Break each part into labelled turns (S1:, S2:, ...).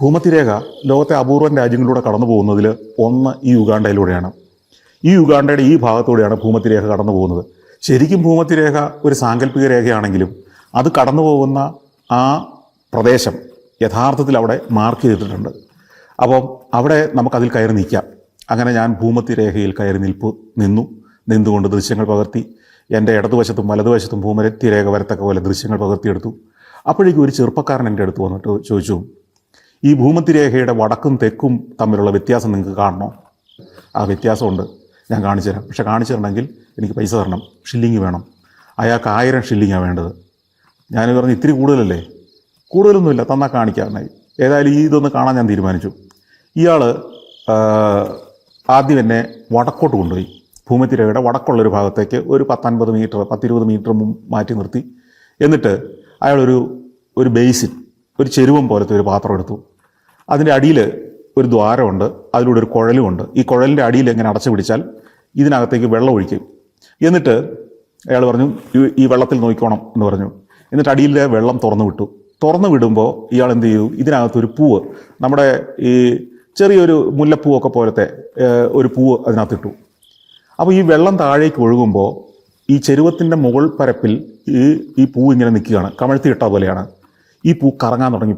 S1: ഭൂമധ്യരേഖ ലോകത്തെ അപൂർവം രാജ്യങ്ങളിലൂടെ കടന്നു പോകുന്നതിൽ ഒന്ന് ഈ യുഗാണ്ടയിലൂടെയാണ്. ഈ യുഗാണ്ടയുടെ ഈ ഭാഗത്തൂടെയാണ് ഭൂമധ്യരേഖ കടന്നു പോകുന്നത്. ശരിക്കും ഭൂമധ്യരേഖ ഒരു സാങ്കല്പിക രേഖയാണെങ്കിലും അത് കടന്നു പോകുന്ന ആ പ്രദേശം യഥാർത്ഥത്തിൽ അവിടെ മാർക്ക് ചെയ്തിട്ടുണ്ട്. അപ്പം അവിടെ നമുക്കതിൽ കയറി നിൽക്കാം. അങ്ങനെ ഞാൻ ഭൂമധ്യരേഖയിൽ കയറി നിന്നുകൊണ്ട് ദൃശ്യങ്ങൾ പകർത്തി എൻ്റെ ഇടതുവശത്തും വലതുവശത്തും ഭൂമധ്യരേഖ വരത്തക്ക പോലെ ദൃശ്യങ്ങൾ പകർത്തിയെടുത്തു. അപ്പോഴേക്കും ഒരു ചെറുപ്പക്കാരൻ എൻ്റെ അടുത്ത് വന്നിട്ട് ചോദിച്ചു, ഈ ഭൂമധ്യരേഖയുടെ വടക്കും തെക്കും തമ്മിലുള്ള വ്യത്യാസം നിങ്ങൾക്ക് കാണണോ? ആ വ്യത്യാസമുണ്ട്, ഞാൻ കാണിച്ചു തരാം. പക്ഷെ കാണിച്ചു തരണമെങ്കിൽ എനിക്ക് പൈസ തരണം, ഷില്ലിങ് വേണം. അയാൾക്ക് 1000 ഷില്ലിങ്ങാണ് വേണ്ടത്. ഞാൻ പറഞ്ഞു, ഇത്തിരി കൂടുതലല്ലേ? കൂടുതലൊന്നുമില്ല, തന്നാൽ കാണിക്കാമെന്നായി. ഏതായാലും ഇതൊന്ന് കാണാൻ ഞാൻ തീരുമാനിച്ചു. ഇയാൾ ആദ്യം എന്നെ വടക്കോട്ട് കൊണ്ടുപോയി. ഭൂമധ്യരേഖയുടെ വടക്കുള്ളൊരു ഭാഗത്തേക്ക് ഒരു 10-50 മീറ്റർ 10-20 മീറ്റർ മാറ്റി നിർത്തി. എന്നിട്ട് അയാളൊരു ബേസിൻ, ഒരു ചെരുവം പോലത്തെ ഒരു പാത്രം എടുത്തു. അതിൻ്റെ അടിയിൽ ഒരു ദ്വാരമുണ്ട്, അതിലൂടെ ഒരു കുഴലുമുണ്ട്. ഈ കുഴലിൻ്റെ അടിയിൽ എങ്ങനെ അടച്ചു പിടിച്ചാൽ ഇതിനകത്തേക്ക് വെള്ളം ഒഴിക്കും. എന്നിട്ട് അയാൾ പറഞ്ഞു, ഈ വെള്ളത്തിൽ നോക്കിക്കോണം എന്ന് പറഞ്ഞു. എന്നിട്ട് അടിയിലെ വെള്ളം തുറന്നു വിടുമ്പോൾ ഇയാൾ എന്ത് ചെയ്തു, ഇതിനകത്തൊരു പൂവ്, നമ്മുടെ ഈ ചെറിയൊരു മുല്ലപ്പൂവൊക്കെ പോലത്തെ ഒരു പൂവ് അതിനകത്തിട്ടു. അപ്പോൾ ഈ വെള്ളം താഴേക്ക് ഒഴുകുമ്പോൾ ഈ ചെരുവത്തിൻ്റെ മുകൾ പരപ്പിൽ ഈ പൂ ഇങ്ങനെ നിൽക്കുകയാണ്, കമഴ്ത്തിയിട്ട പോലെയാണ്. ഈ പൂ കറങ്ങാൻ തുടങ്ങി,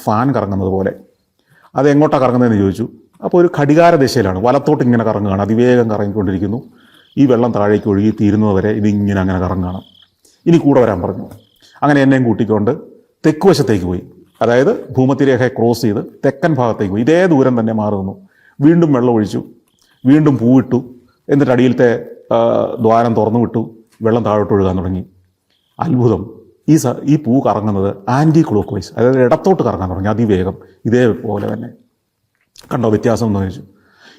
S1: ഫാൻ കറങ്ങുന്നത് പോലെ. അത് എങ്ങോട്ടാണ് കറങ്ങുന്നതെന്ന് ചോദിച്ചു. അപ്പോൾ ഒരു ഘടികാര ദിശയിലാണ്, വലത്തോട്ട് ഇങ്ങനെ കറങ്ങുകയാണ്, അതിവേഗം കറങ്ങിക്കൊണ്ടിരിക്കുന്നു. ഈ വെള്ളം താഴേക്ക് ഒഴുകി തീരുന്നതുവരെ ഇതിങ്ങനെ അങ്ങനെ കറങ്ങുകയാണ്. ഇനി കൂടെ വരാൻ പറഞ്ഞു. അങ്ങനെ എന്നെയും കൂട്ടിക്കൊണ്ട് തെക്കുവശത്തേക്ക് പോയി. അതായത് ഭൂമധ്യരേഖയെ ക്രോസ് ചെയ്ത് തെക്കൻ ഭാഗത്തേക്ക് പോയി. ഇതേ ദൂരം തന്നെ മാറി നിന്നു. വീണ്ടും വെള്ളം ഒഴിച്ചു, വീണ്ടും പൂവിട്ടു. എന്നിട്ട് അടിയിലത്തെ ദ്വാരം തുറന്നു വിട്ടു. വെള്ളം താഴോട്ട് ഒഴുകാൻ തുടങ്ങി. അത്ഭുതം! ഈ പൂ കറങ്ങുന്നത് ആൻറ്റി ക്ലോക്ക് വൈസ്, അതായത് ഇടത്തോട്ട് കറങ്ങാൻ തുടങ്ങി അതിവേഗം. ഇതേപോലെ തന്നെ. കണ്ടോ വ്യത്യാസം എന്ന് ചോദിച്ചു.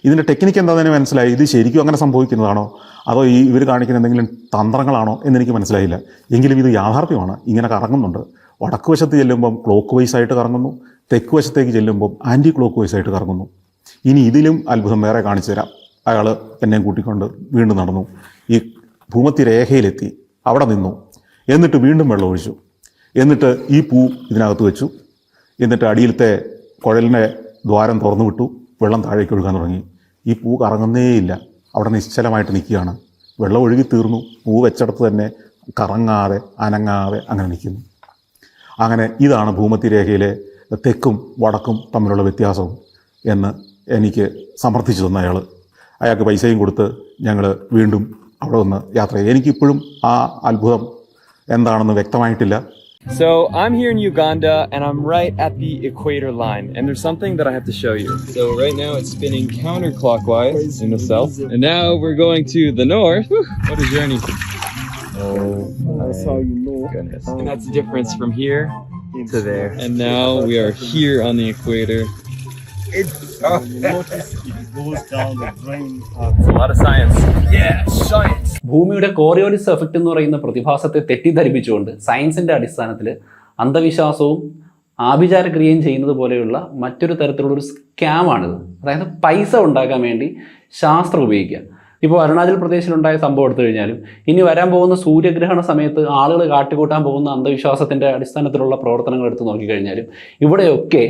S1: ഇതിൻ്റെ ടെക്നിക്ക് എന്താണെന്ന് മനസ്സിലായി. ഇത് ശരിക്കും അങ്ങനെ സംഭവിക്കുന്നതാണോ അതോ ഇവർ കാണിക്കുന്ന എന്തെങ്കിലും തന്ത്രങ്ങളാണോ എന്നെനിക്ക് മനസ്സിലായില്ല. എങ്കിലും ഇത് യാഥാർത്ഥ്യമാണ്, ഇങ്ങനെ കറങ്ങുന്നുണ്ട്. വടക്ക് വശത്ത് ചെല്ലുമ്പം ക്ലോക്ക് വൈസ് ആയിട്ട് കറങ്ങുന്നു, തെക്ക് വശത്തേക്ക് ചെല്ലുമ്പം ആൻറ്റി ക്ലോക്ക് വൈസ് ആയിട്ട് കറങ്ങുന്നു. ഇനി ഇതിലും അത്ഭുതം വേറെ കാണിച്ചു തരാം. അയാൾ എന്നെയും കൂട്ടിക്കൊണ്ട് വീണ്ടും നടന്നു. ഈ ഭൂമധ്യരേഖയിലെത്തി, അവിടെ നിന്നു. എന്നിട്ട് വീണ്ടും വെള്ളം ഒഴിച്ചു. എന്നിട്ട് ഈ പൂ ഇതിനകത്ത് വെച്ചു. എന്നിട്ട് അടിയിലത്തെ കുഴലിനെ ദ്വാരം തുറന്നു വിട്ടു. വെള്ളം താഴേക്ക് ഒഴുകാൻ തുടങ്ങി. ഈ പൂ കറങ്ങുന്നേയില്ല, അവിടെ നിശ്ചലമായിട്ട് നിൽക്കുകയാണ്. വെള്ളം ഒഴുകി തീർന്നു. പൂ വെച്ചിടത്ത് തന്നെ കറങ്ങാതെ അനങ്ങാതെ അങ്ങനെ നിൽക്കുന്നു. അങ്ങനെ ഇതാണ് ഭൂമധ്യരേഖയിലെ തെക്കും വടക്കും തമ്മിലുള്ള വ്യത്യാസവും എന്ന് എനിക്ക് സമർത്ഥിച്ചു തന്ന അയാൾക്ക് പൈസയും കൊടുത്ത് ഞങ്ങൾ വീണ്ടും അവിടെ നിന്ന് യാത്ര ചെയ്തു. എനിക്കിപ്പോഴും ആ അത്ഭുതം എന്താണെന്ന് വ്യക്തമായിട്ടില്ല.
S2: So I'm here in Uganda and I'm right at the equator line, and there's something that I have to show you. So right now it's spinning counterclockwise in the south, and now we're going to the north. Whew, what a journey.
S3: That's how you know.
S2: Goodness. And that's the difference from here to there. And now we are here on the equator.
S3: Notice it goes down the drain.
S2: It's a lot of science. Yeah, science.
S4: ഭൂമിയുടെ Coriolis effect എന്ന് പറയുന്ന പ്രതിഭാസത്തെ തെറ്റിദ്ധരിപ്പിച്ചുകൊണ്ട് സയൻസിൻ്റെ അടിസ്ഥാനത്തിൽ അന്ധവിശ്വാസവും ആഭിചാരക്രിയയും ചെയ്യുന്നത് പോലെയുള്ള മറ്റൊരു തരത്തിലുള്ളൊരു സ്കാമാണിത്. അതായത് പൈസ ഉണ്ടാക്കാൻ വേണ്ടി ശാസ്ത്രം ഉപയോഗിക്കുക. ഇപ്പോൾ അരുണാചൽ പ്രദേശിലുണ്ടായ സംഭവം എടുത്തു കഴിഞ്ഞാലും ഇനി വരാൻ പോകുന്ന സൂര്യഗ്രഹണ സമയത്ത് ആളുകൾ കാട്ടിക്കൂട്ടാൻ പോകുന്ന അന്ധവിശ്വാസത്തിൻ്റെ അടിസ്ഥാനത്തിലുള്ള പ്രവർത്തനങ്ങൾ എടുത്ത് നോക്കിക്കഴിഞ്ഞാലും ഇവിടെയൊക്കെ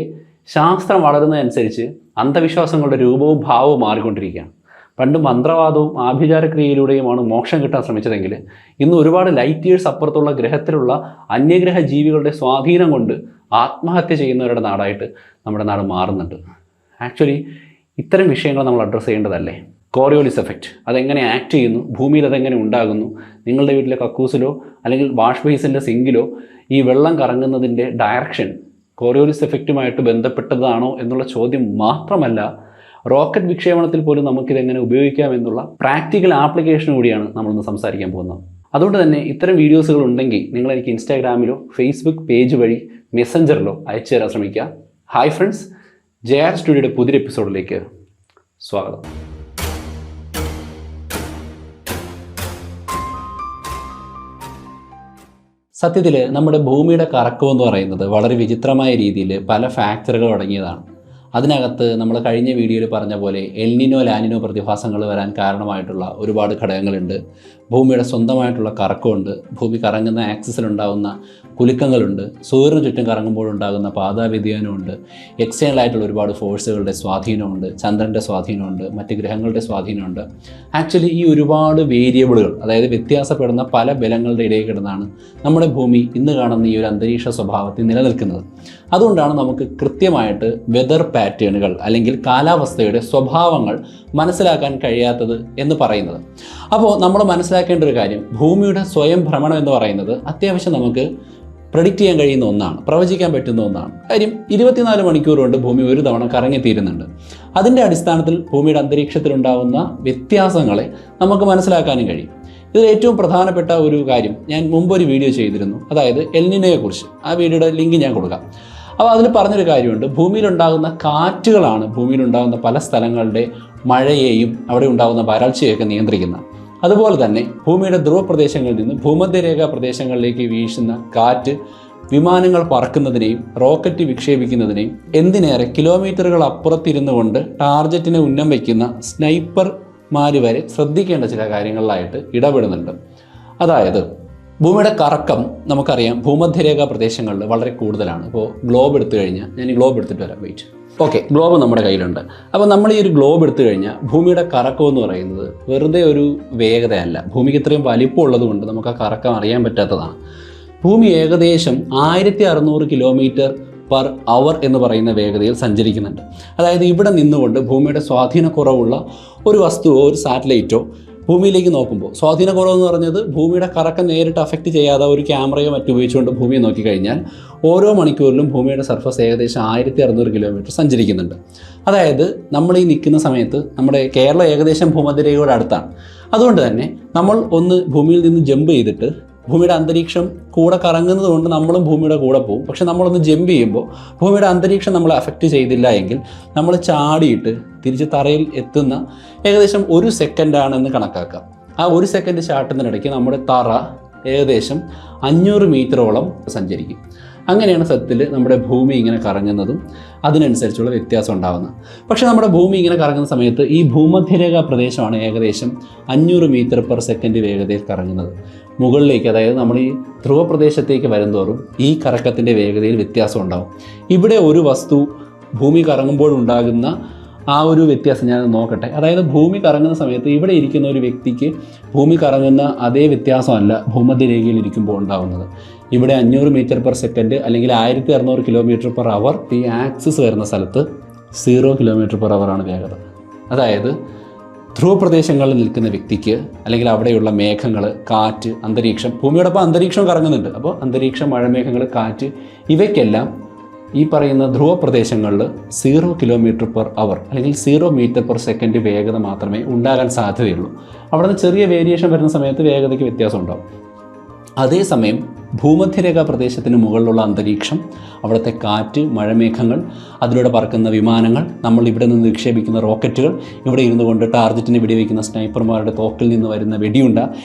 S4: ശാസ്ത്രം വളരുന്നതനുസരിച്ച് അന്ധവിശ്വാസങ്ങളുടെ രൂപവും ഭാവവും മാറിക്കൊണ്ടിരിക്കുകയാണ്. പണ്ട് മന്ത്രവാദവും ആഭിചാരക്രിയയിലൂടെയുമാണ് മോക്ഷം കിട്ടാൻ ശ്രമിച്ചതെങ്കിൽ ഇന്ന് ഒരുപാട് ലൈറ്റ് ഇയേഴ്സ് അപ്പുറത്തുള്ള ഗ്രഹത്തിലുള്ള അന്യഗ്രഹ ജീവികളുടെ സ്വാധീനം കൊണ്ട് ആത്മഹത്യ ചെയ്യുന്നവരുടെ നാടായിട്ട് നമ്മുടെ നാട് മാറുന്നുണ്ട്. ആക്ച്വലി ഇത്തരം വിഷയങ്ങൾ നമ്മൾ അഡ്രസ്സ് ചെയ്യേണ്ടതല്ലേ? കോറിയോലിസ് എഫക്റ്റ് അതെങ്ങനെ ആക്ട് ചെയ്യുന്നു, ഭൂമിയിൽ അതെങ്ങനെ ഉണ്ടാകുന്നു, നിങ്ങളുടെ വീട്ടിലെ കക്കൂസിലോ അല്ലെങ്കിൽ വാഷ് ബേസിൻ്റെ സിങ്കിലോ ഈ വെള്ളം കറങ്ങുന്നതിൻ്റെ ഡയറക്ഷൻ കോറിയോലിസ് എഫക്റ്റുമായിട്ട് ബന്ധപ്പെട്ടതാണോ എന്നുള്ള ചോദ്യം മാത്രമല്ല, റോക്കറ്റ് വിക്ഷേപണത്തിൽ പോലും നമുക്കിതെങ്ങനെ ഉപയോഗിക്കാം എന്നുള്ള പ്രാക്ടിക്കൽ ആപ്ലിക്കേഷൻ കൂടിയാണ് നമ്മളിന്ന് സംസാരിക്കാൻ പോകുന്നത്. അതുകൊണ്ട് തന്നെ ഇത്തരം വീഡിയോസുകൾ ഉണ്ടെങ്കിൽ നിങ്ങൾ എനിക്ക് ഇൻസ്റ്റാഗ്രാമിലോ ഫേസ്ബുക്ക് പേജ് വഴി മെസ്സഞ്ചറിലോ അയച്ചു തരാൻ ശ്രമിക്കുക. ഹായ് ഫ്രണ്ട്സ്, JR സ്റ്റുഡിയോയുടെ പുതിയൊരു എപ്പിസോഡിലേക്ക് സ്വാഗതം. സത്യത്തിൽ നമ്മുടെ ഭൂമിയുടെ കറക്കം എന്ന് പറയുന്നത് വളരെ വിചിത്രമായ രീതിയിൽ പല ഫാക്ടറുകൾ അടങ്ങിയതാണ്. അതിനകത്ത് നമ്മൾ കഴിഞ്ഞ വീഡിയോയിൽ പറഞ്ഞ പോലെ എൽനിനോ ലാനിനോ പ്രതിഭാസങ്ങൾ വരാൻ കാരണമായിട്ടുള്ള ഒരുപാട് ഘടകങ്ങളുണ്ട്. ഭൂമിയുടെ സ്വന്തമായിട്ടുള്ള കറക്കമുണ്ട്, ഭൂമി കറങ്ങുന്ന ആക്സിസിലുണ്ടാകുന്ന കുലുക്കങ്ങളുണ്ട്, സൂര്യന് ചുറ്റും കറങ്ങുമ്പോഴുണ്ടാകുന്ന പാതാവ്യതിയാനമുണ്ട്, എക്സ്റ്റേണൽ ആയിട്ടുള്ള ഒരുപാട് ഫോഴ്സുകളുടെ സ്വാധീനമുണ്ട്, ചന്ദ്രൻ്റെ സ്വാധീനമുണ്ട്, മറ്റ് ഗ്രഹങ്ങളുടെ സ്വാധീനമുണ്ട്. ആക്ച്വലി ഈ ഒരുപാട് വേരിയബിളുകൾ, അതായത് വ്യത്യാസപ്പെടുന്ന പല ബലങ്ങളുടെ ഇടയിൽ കിടന്നാണ് നമ്മുടെ ഭൂമി ഇന്ന് കാണുന്ന ഈ ഒരു അന്തരീക്ഷ സ്വഭാവത്തിൽ നിലനിൽക്കുന്നത്. അതുകൊണ്ടാണ് നമുക്ക് കൃത്യമായിട്ട് വെതർ പാറ്റേണുകൾ അല്ലെങ്കിൽ കാലാവസ്ഥയുടെ സ്വഭാവങ്ങൾ മനസ്സിലാക്കാൻ കഴിയാത്തത് എന്ന് പറയുന്നത്. അപ്പോൾ നമ്മൾ മനസ്സിലാക്കേണ്ട ഒരു കാര്യം, ഭൂമിയുടെ സ്വയം ഭ്രമണം എന്ന് പറയുന്നത് അത്യാവശ്യം നമുക്ക് പ്രെഡിക്റ്റ് ചെയ്യാൻ കഴിയുന്ന ഒന്നാണ്, പ്രവചിക്കാൻ പറ്റുന്ന ഒന്നാണ്. കാര്യം 24 മണിക്കൂർ കൊണ്ട് ഭൂമി ഒരു തവണ കറങ്ങിത്തീരുന്നുണ്ട്. അതിൻ്റെ അടിസ്ഥാനത്തിൽ ഭൂമിയുടെ അന്തരീക്ഷത്തിലുണ്ടാകുന്ന വ്യത്യാസങ്ങളെ നമുക്ക് മനസ്സിലാക്കാനും കഴിയും. ഇതിൽ ഏറ്റവും പ്രധാനപ്പെട്ട ഒരു കാര്യം ഞാൻ മുമ്പൊരു വീഡിയോ ചെയ്തിരുന്നു, അതായത് എൽനിനോയെക്കുറിച്ച്. ആ വീഡിയോയുടെ ലിങ്ക് ഞാൻ കൊടുക്കാം. അപ്പോൾ അതിൽ പറഞ്ഞൊരു കാര്യമുണ്ട്, ഭൂമിയിലുണ്ടാകുന്ന കാറ്റുകളാണ് ഭൂമിയിലുണ്ടാകുന്ന പല സ്ഥലങ്ങളുടെ മഴയെയും അവിടെ ഉണ്ടാകുന്ന വരൾച്ചയൊക്കെ നിയന്ത്രിക്കുന്നത്. അതുപോലെ തന്നെ ഭൂമിയുടെ ധ്രുവ പ്രദേശങ്ങളിൽ നിന്ന് ഭൂമധ്യരേഖാ പ്രദേശങ്ങളിലേക്ക് വീശുന്ന കാറ്റ് വിമാനങ്ങൾ പറക്കുന്നതിനെയും റോക്കറ്റ് വിക്ഷേപിക്കുന്നതിനെയും എന്തിനേറെ കിലോമീറ്ററുകൾ അപ്പുറത്തിരുന്നു കൊണ്ട് ടാർജറ്റിനെ ഉന്നം വയ്ക്കുന്ന സ്നൈപ്പർമാർ വരെ ശ്രദ്ധിക്കേണ്ട ചില കാര്യങ്ങളിലായിട്ട് ഇടപെടുന്നുണ്ട്. അതായത് ഭൂമിയുടെ കറക്കം നമുക്കറിയാം ഭൂമധ്യരേഖാ പ്രദേശങ്ങളിൽ വളരെ കൂടുതലാണ്. ഇപ്പോൾ ഗ്ലോബ് എടുത്തു കഴിഞ്ഞാൽ, ഞാൻ ഈ ഗ്ലോബ് എടുത്തിട്ട് വരാം, വെയിറ്റ്. ഓക്കെ, ഗ്ലോബ് നമ്മുടെ കയ്യിലുണ്ട്. അപ്പോൾ നമ്മൾ ഈ ഒരു ഗ്ലോബ് എടുത്തു കഴിഞ്ഞാൽ ഭൂമിയുടെ കറക്കം എന്ന് പറയുന്നത് വെറുതെ ഒരു വേഗതയല്ല. ഭൂമിക്ക് ഇത്രയും വലിപ്പമുള്ളത് കൊണ്ട് നമുക്ക് ആ കറക്കം അറിയാൻ പറ്റാത്തതാണ്. ഭൂമി ഏകദേശം 1600 കിലോമീറ്റർ പെർ അവർ എന്ന് പറയുന്ന വേഗതയിൽ സഞ്ചരിക്കുന്നുണ്ട്. അതായത് ഇവിടെ നിന്നുകൊണ്ട് ഭൂമിയുടെ സ്വാധീനക്കുറവുള്ള ഒരു വസ്തുവോ ഒരു സാറ്റലൈറ്റോ ഭൂമിയിലേക്ക് നോക്കുമ്പോൾ, സ്വാധീനക്കുറവെന്ന് പറഞ്ഞത് ഭൂമിയുടെ കറക്കം നേരിട്ട് അഫക്റ്റ് ചെയ്യാതെ ഒരു ക്യാമറയോ മറ്റും ഉപയോഗിച്ചുകൊണ്ട് ഭൂമിയെ നോക്കിക്കഴിഞ്ഞാൽ ഓരോ മണിക്കൂറിലും ഭൂമിയുടെ സർഫസ് ഏകദേശം 1600 കിലോമീറ്റർ സഞ്ചരിക്കുന്നുണ്ട്. അതായത് നമ്മൾ ഈ നിൽക്കുന്ന സമയത്ത് നമ്മുടെ കേരളം ഏകദേശം ഭൂമധ്യരേഖയോട് അടുത്താണ്. അതുകൊണ്ട് തന്നെ നമ്മൾ ഒന്ന് ഭൂമിയിൽ നിന്ന് ജമ്പ് ചെയ്തിട്ട് ഭൂമിയുടെ അന്തരീക്ഷം കൂടെ കറങ്ങുന്നത് കൊണ്ട് നമ്മളും ഭൂമിയുടെ കൂടെ പോകും. പക്ഷെ നമ്മളൊന്ന് ജമ്പ് ചെയ്യുമ്പോൾ ഭൂമിയുടെ അന്തരീക്ഷം നമ്മളെ അഫക്റ്റ് ചെയ്തില്ല എങ്കിൽ നമ്മൾ ചാടിയിട്ട് തിരിച്ച് തറയിൽ എത്തുന്ന ഏകദേശം 1 സെക്കൻഡാണെന്ന് കണക്കാക്കാം. ആ 1 സെക്കൻഡ് ചാട്ടുന്നതിനിടയ്ക്ക് നമ്മുടെ തറ ഏകദേശം 500 മീറ്ററോളം സഞ്ചരിക്കും. അങ്ങനെയാണ് സത്യത്തിൽ നമ്മുടെ ഭൂമി ഇങ്ങനെ കറങ്ങുന്നതും അതിനനുസരിച്ചുള്ള വ്യത്യാസം ഉണ്ടാകുന്നത്. പക്ഷേ നമ്മുടെ ഭൂമി ഇങ്ങനെ കറങ്ങുന്ന സമയത്ത് ഈ ഭൂമധ്യരേഖാ പ്രദേശമാണ് ഏകദേശം 500 മീറ്റർ പെർ സെക്കൻഡ് വേഗതയിൽ കറങ്ങുന്നത്. മുകളിലേക്ക്, അതായത് നമ്മൾ ഈ ധ്രുവ പ്രദേശത്തേക്ക് വരുന്തോറും ഈ കറക്കത്തിൻ്റെ വേഗതയിൽ വ്യത്യാസം ഉണ്ടാകും. ഇവിടെ ഒരു വസ്തു ഭൂമി കറങ്ങുമ്പോഴുണ്ടാകുന്ന ആ ഒരു വ്യത്യാസം ഞാൻ നോക്കട്ടെ. അതായത് ഭൂമി കറങ്ങുന്ന സമയത്ത് ഇവിടെ ഇരിക്കുന്ന ഒരു വ്യക്തിക്ക് ഭൂമി കറങ്ങുന്ന അതേ വ്യത്യാസമല്ല ഭൂമധ്യരേഖയിൽ ഇരിക്കുമ്പോൾ ഉണ്ടാകുന്നത്. ഇവിടെ 500 മീറ്റർ പെർ സെക്കൻഡ് അല്ലെങ്കിൽ 1600 കിലോമീറ്റർ പെർ അവർ ഈ ആക്സിസ് വരുന്ന സ്ഥലത്ത് 0 കിലോമീറ്റർ പെർ അവറാണ് വേഗത. അതായത് ധ്രുവപ്രദേശങ്ങളിൽ നിൽക്കുന്ന വ്യക്തിക്ക് അല്ലെങ്കിൽ അവിടെയുള്ള മേഘങ്ങൾ, കാറ്റ്, അന്തരീക്ഷം, ഭൂമിയോടൊപ്പം അന്തരീക്ഷം കറങ്ങുന്നുണ്ട്. അപ്പോൾ അന്തരീക്ഷം, മഴമേഘങ്ങൾ, കാറ്റ്, ഇവയ്ക്കെല്ലാം ഈ പറയുന്ന ധ്രുവ പ്രദേശങ്ങളിൽ 0 കിലോമീറ്റർ പെർ അവർ അല്ലെങ്കിൽ 0 മീറ്റർ പെർ സെക്കൻഡ് വേഗത മാത്രമേ ഉണ്ടാകാൻ സാധ്യതയുള്ളൂ. അവിടെ നിന്ന് ചെറിയ വേരിയേഷൻ വരുന്ന സമയത്ത് വേഗതയ്ക്ക് വ്യത്യാസം ഉണ്ടാകും. അതേസമയം ഭൂമധ്യരേഖാ പ്രദേശത്തിന് മുകളിലുള്ള അന്തരീക്ഷം, അവിടുത്തെ കാറ്റ്, മഴമേഘങ്ങൾ, അതിലൂടെ പറക്കുന്ന വിമാനങ്ങൾ, നമ്മൾ ഇവിടെ നിന്ന് വിക്ഷേപിക്കുന്ന റോക്കറ്റുകൾ, ഇവിടെ ഇരുന്നു കൊണ്ട് ടാർജറ്റിനെ വെടിവെക്കുന്ന സ്നൈപ്പർമാരുടെ തോക്കിൽ നിന്ന് വരുന്ന വെടിയുണ്ട,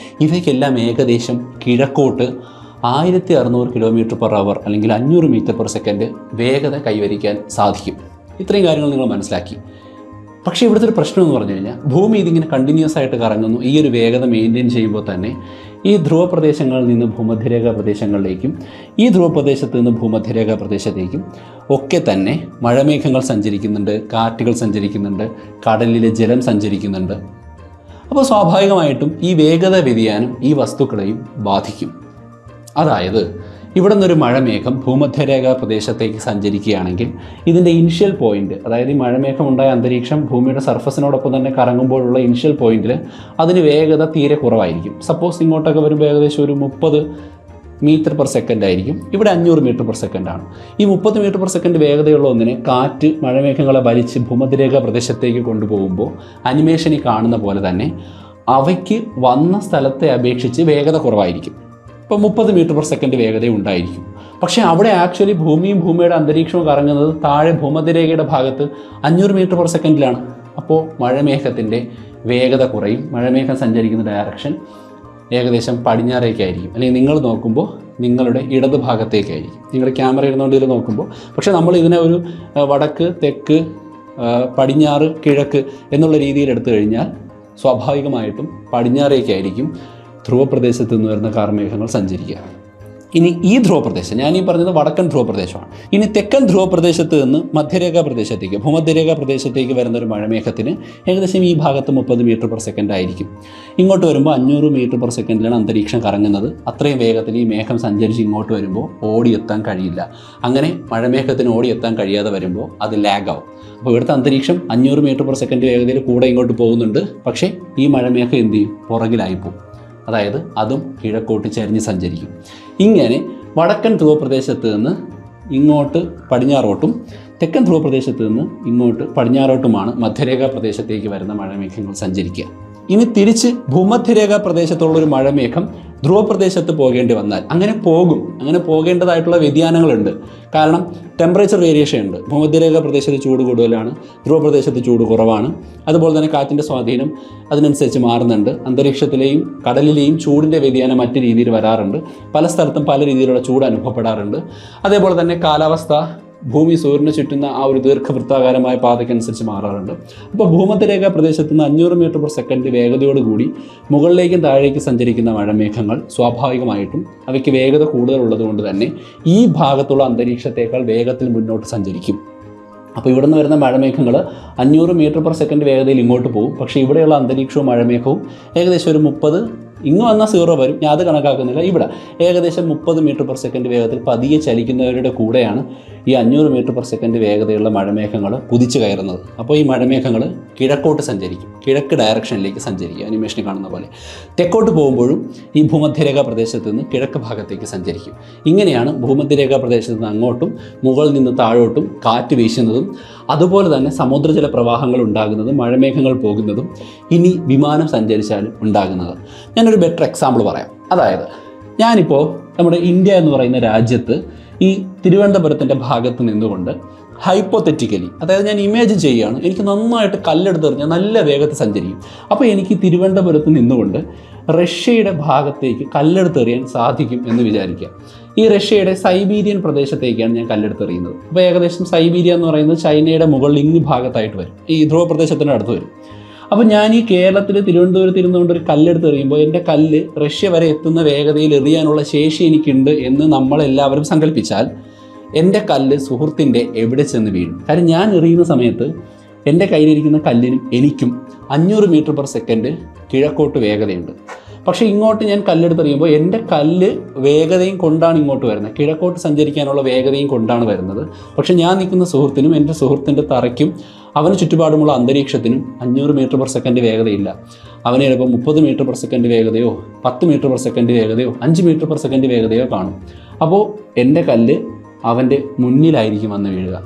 S4: ഇവയ്ക്കെല്ലാം ഏകദേശം കിഴക്കോട്ട് 1600 കിലോമീറ്റർ പെർ അവർ അല്ലെങ്കിൽ 500 മീറ്റർ പെർ സെക്കൻഡ് വേഗത കൈവരിക്കാൻ സാധിക്കും. ഇത്രയും കാര്യങ്ങൾ നിങ്ങൾ മനസ്സിലാക്കി. പക്ഷേ ഇവിടുത്തെ ഒരു പ്രശ്നം എന്ന് പറഞ്ഞു കഴിഞ്ഞാൽ ഭൂമി ഇതിങ്ങനെ കണ്ടിന്യൂസ് ആയിട്ട് കറങ്ങുന്നു. ഈ ഒരു വേഗത മെയിൻറ്റെയിൻ ചെയ്യുമ്പോൾ തന്നെ ഈ ധ്രുവ പ്രദേശങ്ങളിൽ നിന്ന് ഭൂമധ്യരേഖാ പ്രദേശങ്ങളിലേക്കും ഈ ധ്രുവ പ്രദേശത്ത് നിന്ന് ഭൂമധ്യരേഖാ പ്രദേശത്തേക്കും ഒക്കെ തന്നെ മഴമേഘങ്ങൾ സഞ്ചരിക്കുന്നുണ്ട്, കാറ്റുകൾ സഞ്ചരിക്കുന്നുണ്ട്, കടലിലെ ജലം സഞ്ചരിക്കുന്നുണ്ട്. അപ്പോൾ സ്വാഭാവികമായിട്ടും ഈ വേഗത വ്യതിയാനം ഈ വസ്തുക്കളെയും ബാധിക്കും. അതായത് ഇവിടെ നിന്നൊരു മഴമേഘം ഭൂമധ്യരേഖാ പ്രദേശത്തേക്ക് സഞ്ചരിക്കുകയാണെങ്കിൽ ഇതിൻ്റെ ഇനിഷ്യൽ പോയിന്റ്, അതായത് ഈ മഴമേഘം ഉണ്ടായ അന്തരീക്ഷം ഭൂമിയുടെ സർഫസിനോടൊപ്പം തന്നെ കറങ്ങുമ്പോഴുള്ള ഇനിഷ്യൽ പോയിന്റിൽ അതിന് വേഗത തീരെ കുറവായിരിക്കും. സപ്പോസ് ഇങ്ങോട്ടൊക്കെ വരുമ്പോൾ ഏകദേശം ഒരു 30 മീറ്റർ പെർ സെക്കൻഡ് ആയിരിക്കും. ഇവിടെ 500 മീറ്റർ പെർ സെക്കൻഡാണ്. ഈ 30 മീറ്റർ പെർ സെക്കൻഡ് വേഗതയുള്ള ഒന്നിനെ കാറ്റ് മഴമേഘങ്ങളെ വലിച്ച് ഭൂമധ്യരേഖാ പ്രദേശത്തേക്ക് കൊണ്ടുപോകുമ്പോൾ അനിമേഷനിൽ കാണുന്ന പോലെ തന്നെ അവയ്ക്ക് വന്ന സ്ഥലത്തെ അപേക്ഷിച്ച് വേഗത കുറവായിരിക്കും. ഇപ്പോൾ 30 മീറ്റർ പെർ സെക്കൻഡ് വേഗത ഉണ്ടായിരിക്കും. പക്ഷേ അവിടെ ആക്ച്വലി ഭൂമിയും ഭൂമിയുടെ അന്തരീക്ഷവും കറങ്ങുന്നത് താഴെ ഭൂമധ്യരേഖയുടെ ഭാഗത്ത് 500 മീറ്റർ പെർ സെക്കൻഡിലാണ്. അപ്പോൾ മഴമേഘത്തിൻ്റെ വേഗത കുറയും. മഴമേഘം സഞ്ചരിക്കുന്ന ഡയറക്ഷൻ ഏകദേശം പടിഞ്ഞാറേക്കായിരിക്കും, അല്ലെങ്കിൽ നിങ്ങൾ നോക്കുമ്പോൾ നിങ്ങളുടെ ഇടത് ഭാഗത്തേക്കായിരിക്കും. നിങ്ങളുടെ ക്യാമറ ഇരുന്നുകൊണ്ട് ഇതിൽ നോക്കുമ്പോൾ. പക്ഷേ നമ്മൾ ഇതിനെ ഒരു വടക്ക്, തെക്ക്, പടിഞ്ഞാറ്, കിഴക്ക് എന്നുള്ള രീതിയിൽ എടുത്തു കഴിഞ്ഞാൽ സ്വാഭാവികമായിട്ടും പടിഞ്ഞാറേക്കായിരിക്കും ധ്രുവപ്രദേശത്ത് നിന്ന് വരുന്ന കാർമേഘങ്ങൾ സഞ്ചരിക്കുക. ഇനി ഈ ധ്രുവപ്രദേശം, ഞാൻ ഈ പറഞ്ഞത് വടക്കൻ ധ്രുവപ്രദേശമാണ്. ഇനി തെക്കൻ ധ്രുവപ്രദേശത്ത് നിന്ന് മധ്യരേഖാ പ്രദേശത്തേക്ക്, ഭൂമധ്യരേഖാ പ്രദേശത്തേക്ക് വരുന്ന ഒരു മഴമേഘത്തിന് ഏകദേശം ഈ ഭാഗത്ത് 30 മീറ്റർ പെർ സെക്കൻഡ് ആയിരിക്കും. ഇങ്ങോട്ട് വരുമ്പോൾ 500 മീറ്റർ പെർ സെക്കൻഡിലാണ് അന്തരീക്ഷം കറങ്ങുന്നത്. അത്രയും വേഗത്തിൽ ഈ മേഘം സഞ്ചരിച്ച് ഇങ്ങോട്ട് വരുമ്പോൾ ഓടിയെത്താൻ കഴിയില്ല. അങ്ങനെ മഴമേഘത്തിന് ഓടിയെത്താൻ കഴിയാതെ വരുമ്പോൾ അത് ലാഗാവും. അപ്പോൾ ഇവിടുത്തെ അന്തരീക്ഷം 500 മീറ്റർ പെർ സെക്കൻഡ് വേഗതയിൽ കൂടെ ഇങ്ങോട്ട് പോകുന്നുണ്ട്. പക്ഷേ ഈ മഴമേഘം എന്ത് ചെയ്യും? പുറകിലായി പോകും. അതായത് അതും കിഴക്കോട്ട് ചരിഞ്ഞ് സഞ്ചരിക്കും. ഇങ്ങനെ വടക്കൻ ധ്രുവപ്രദേശത്ത് നിന്ന് ഇങ്ങോട്ട് പടിഞ്ഞാറോട്ടും തെക്കൻ ധ്രുവപ്രദേശത്ത് നിന്ന് ഇങ്ങോട്ട് പടിഞ്ഞാറോട്ടുമാണ് മധ്യരേഖാ പ്രദേശത്തേക്ക് വരുന്ന മഴമേഘങ്ങൾ സഞ്ചരിക്കുക. ഇനി തിരിച്ച് ഭൂമധ്യരേഖാ പ്രദേശത്തുള്ളൊരു മഴമേഘം ധ്രുവപ്രദേശത്ത് പോകേണ്ടി വന്നാൽ അങ്ങനെ പോകും. അങ്ങനെ പോകേണ്ടതായിട്ടുള്ള വ്യതിയാനങ്ങളുണ്ട്. കാരണം ടെമ്പറേച്ചർ വേരിയേഷൻ ഉണ്ട്. ഭൂമധ്യരേഖാ പ്രദേശത്ത് ചൂട് കൂടുതലാണ്, ധ്രുവപ്രദേശത്ത് ചൂട് കുറവാണ്. അതുപോലെ തന്നെ കാറ്റിൻ്റെ സ്വാധീനം അതിനനുസരിച്ച് മാറുന്നുണ്ട്. അന്തരീക്ഷത്തിലെയും കടലിലെയും ചൂടിൻ്റെ വ്യതിയാനം മറ്റു രീതിയിൽ വരാറുണ്ട്. പല സ്ഥലത്തും പല രീതിയിലുള്ള ചൂട് അനുഭവപ്പെടാറുണ്ട്. അതേപോലെ തന്നെ കാലാവസ്ഥ ഭൂമി സൂര്യനെ ചുറ്റുന്ന ആ ഒരു ദീർഘവൃത്താകാരമായ പാതയ്ക്കനുസരിച്ച് മാറാറുണ്ട്. അപ്പോൾ ഭൂമധ്യരേഖാ പ്രദേശത്ത് നിന്ന് 500 മീറ്റർ പെർ സെക്കൻഡ് വേഗതയോടുകൂടി മുകളിലേക്കും താഴേക്ക് സഞ്ചരിക്കുന്ന മഴമേഘങ്ങൾ സ്വാഭാവികമായിട്ടും അവയ്ക്ക് വേഗത കൂടുതലുള്ളത് കൊണ്ട് തന്നെ ഈ ഭാഗത്തുള്ള അന്തരീക്ഷത്തേക്കാൾ വേഗത്തിൽ മുന്നോട്ട് സഞ്ചരിക്കും. അപ്പോൾ ഇവിടെ നിന്ന് വരുന്ന മഴമേഘങ്ങൾ 500 മീറ്റർ പെർ സെക്കൻഡ് വേഗതയിൽ ഇങ്ങോട്ട് പോകും. പക്ഷേ ഇവിടെയുള്ള അന്തരീക്ഷവും മഴമേഘവും ഏകദേശം ഒരു 30, ഇങ്ങ് വന്നാൽ 0 വരും, ഞാൻ അത് കണക്കാക്കുന്നില്ല. ഇവിടെ ഏകദേശം 30 മീറ്റർ പെർ സെക്കൻഡ് വേഗത്തിൽ പതിയെ ചലിക്കുന്നവരുടെ കൂടെയാണ് ഈ 500 മീറ്റർ പെർ സെക്കൻഡ് വേഗതയുള്ള മഴമേഘങ്ങൾ കുതിച്ചു കയറുന്നത്. അപ്പോൾ ഈ മഴമേഘങ്ങൾ കിഴക്കോട്ട് സഞ്ചരിക്കും, കിഴക്ക് ഡയറക്ഷനിലേക്ക് സഞ്ചരിക്കും, അനിമേഷനിൽ കാണുന്ന പോലെ. തെക്കോട്ട് പോകുമ്പോഴും ഈ ഭൂമധ്യരേഖാ പ്രദേശത്ത് നിന്ന് കിഴക്ക് ഭാഗത്തേക്ക് സഞ്ചരിക്കും. ഇങ്ങനെയാണ് ഭൂമധ്യരേഖാ പ്രദേശത്ത് നിന്ന് അങ്ങോട്ടും മുകളിൽ നിന്ന് താഴോട്ടും കാറ്റ് വീശുന്നതും അതുപോലെ തന്നെ സമുദ്രജല പ്രവാഹങ്ങൾ ഉണ്ടാകുന്നതും മഴമേഘങ്ങൾ പോകുന്നതും ഇനി വിമാനം സഞ്ചരിച്ചാലും ഉണ്ടാകുന്നത്. ഞാനൊരു ബെറ്റർ എക്സാമ്പിൾ പറയാം. അതായത് ഞാനിപ്പോൾ നമ്മുടെ ഇന്ത്യ എന്ന് പറയുന്ന രാജ്യത്ത് ഈ തിരുവനന്തപുരത്തിൻ്റെ ഭാഗത്ത് നിന്നുകൊണ്ട് ഹൈപ്പോതെറ്റിക്കലി, അതായത് ഞാൻ ഇമാജിൻ ചെയ്യുകയാണ്, എനിക്ക് നന്നായിട്ട് കല്ലെടുത്തെറിഞ്ഞാൽ നല്ല വേഗത്തിൽ സഞ്ചരിക്കും. അപ്പോൾ എനിക്ക് തിരുവനന്തപുരത്ത് നിന്നുകൊണ്ട് റഷ്യയുടെ ഭാഗത്തേക്ക് കല്ലെടുത്തെറിയാൻ സാധിക്കും എന്ന് വിചാരിക്കുക. ഈ റഷ്യയുടെ സൈബീരിയൻ പ്രദേശത്തേക്കാണ് ഞാൻ കല്ലെടുത്തെറിയുന്നത്. അപ്പോൾ ഏകദേശം സൈബീരിയ എന്ന് പറയുന്നത് ചൈനയുടെ മുകളിൽ ഇങ്ങ് ഭാഗത്തായിട്ട് വരും, ഈ ധ്രുവപ്രദേശത്തിൻ്റെ അടുത്ത് വരും. അപ്പോൾ ഞാൻ ഈ കേരളത്തിൽ തിരുവനന്തപുരത്ത് ഇരുന്നുകൊണ്ട് ഒരു കല്ലെടുത്തെറിയുമ്പോൾ എൻ്റെ കല്ല് റഷ്യ വരെ എത്തുന്ന വേഗതയിൽ എറിയാനുള്ള ശേഷി എനിക്കുണ്ട് എന്ന് നമ്മളെല്ലാവരും സങ്കല്പിച്ചാൽ എൻ്റെ കല്ല് സുഹൃത്തിൻ്റെ എവിടെ ചെന്ന് വീഴും? കാരണം ഞാൻ എറിയുന്ന സമയത്ത് എൻ്റെ കയ്യിലിരിക്കുന്ന കല്ലിനും എനിക്കും 500 മീറ്റർ പെർ സെക്കൻഡ് കിഴക്കോട്ട് വേഗതയുണ്ട്. പക്ഷേ ഇങ്ങോട്ട് ഞാൻ കല്ലെടുത്തെറിയുമ്പോൾ എൻ്റെ കല്ല് വേഗതയും കൊണ്ടാണ് ഇങ്ങോട്ട് വരുന്നത്, കിഴക്കോട്ട് സഞ്ചരിക്കാനുള്ള വേഗതയും കൊണ്ടാണ് വരുന്നത്. പക്ഷേ ഞാൻ നിൽക്കുന്ന സുഹൃത്തിനും എൻ്റെ സുഹൃത്തിൻ്റെ തറയ്ക്കും അവന് ചുറ്റുപാടുമുള്ള അന്തരീക്ഷത്തിനും 500 മീറ്റർ പെർ സെക്കൻഡ് വേഗതയില്ല. അവന് ചിലപ്പോൾ 30 മീറ്റർ പെർ സെക്കൻഡ് വേഗതയോ 10 മീറ്റർ പെർ സെക്കൻഡ് വേഗതയോ 5 മീറ്റർ പെർ സെക്കൻഡ് വേഗതയോ കാണും. അപ്പോൾ എൻ്റെ കല്ല് അവൻ്റെ മുന്നിലായിരിക്കും വന്ന് വീഴുക.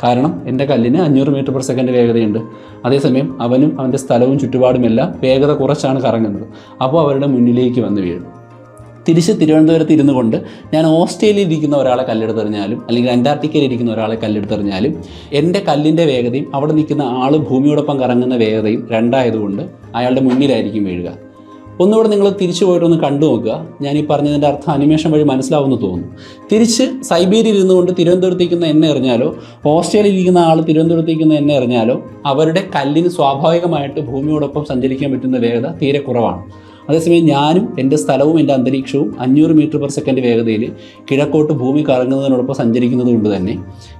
S4: കാരണം എൻ്റെ കല്ലിന് 500 മീറ്റർ പെർ സെക്കൻഡ് വേഗതയുണ്ട്. അതേസമയം അവനും അവൻ്റെ സ്ഥലവും ചുറ്റുപാടുമെല്ലാം വേഗത കുറച്ചാണ് കറങ്ങുന്നത്. അപ്പോൾ അവരുടെ മുന്നിലേക്ക് വന്ന് വീഴും. തിരിച്ച് തിരുവനന്തപുരത്ത് ഇരുന്നു കൊണ്ട് ഞാൻ ഓസ്ട്രേലിയയിൽ ഇരിക്കുന്ന ഒരാളെ കല്ലെടുത്തെറിഞ്ഞാലും അല്ലെങ്കിൽ അന്റാർട്ടിക്കയിൽ ഇരിക്കുന്ന ഒരാളെ കല്ലെടുത്തെറിഞ്ഞാലും എൻ്റെ കല്ലിൻ്റെ വേഗതയും അവിടെ നിൽക്കുന്ന ആൾ ഭൂമിയോടൊപ്പം കറങ്ങുന്ന വേഗതയും രണ്ടായതുകൊണ്ട് അയാളുടെ മുന്നിലായിരിക്കും വീഴുക. ഒന്നുകൂടെ നിങ്ങൾ തിരിച്ചു പോയിട്ടൊന്ന് കണ്ടു നോക്കുക. ഞാൻ ഈ പറഞ്ഞതിൻ്റെ അർത്ഥം അനിമേഷൻ വഴി മനസ്സിലാവുമെന്ന് തോന്നുന്നു. തിരിച്ച് സൈബീരിയയിൽ ഇരുന്നുകൊണ്ട് തിരുവനന്തപുരത്തേക്കുന്ന എന്നെ എറിഞ്ഞാലോ ഓസ്ട്രേലിയയിൽ ഇരിക്കുന്ന ആൾ തിരുവനന്തപുരത്തേക്കുന്ന എന്നെ എറിഞ്ഞാലോ അവരുടെ കല്ലിന് സ്വാഭാവികമായിട്ട് ഭൂമിയോടൊപ്പം സഞ്ചരിക്കാൻ പറ്റുന്ന വേഗത തീരെ കുറവാണ്. അതേസമയം ഞാനും എൻ്റെ സ്ഥലവും എൻ്റെ അന്തരീക്ഷവും 500 മീറ്റർ പെർ സെക്കൻഡ് വേഗതയിൽ കിഴക്കോട്ട് ഭൂമി കറങ്ങുന്നതിനോടൊപ്പം സഞ്ചരിക്കുന്നത് കൊണ്ട് തന്നെ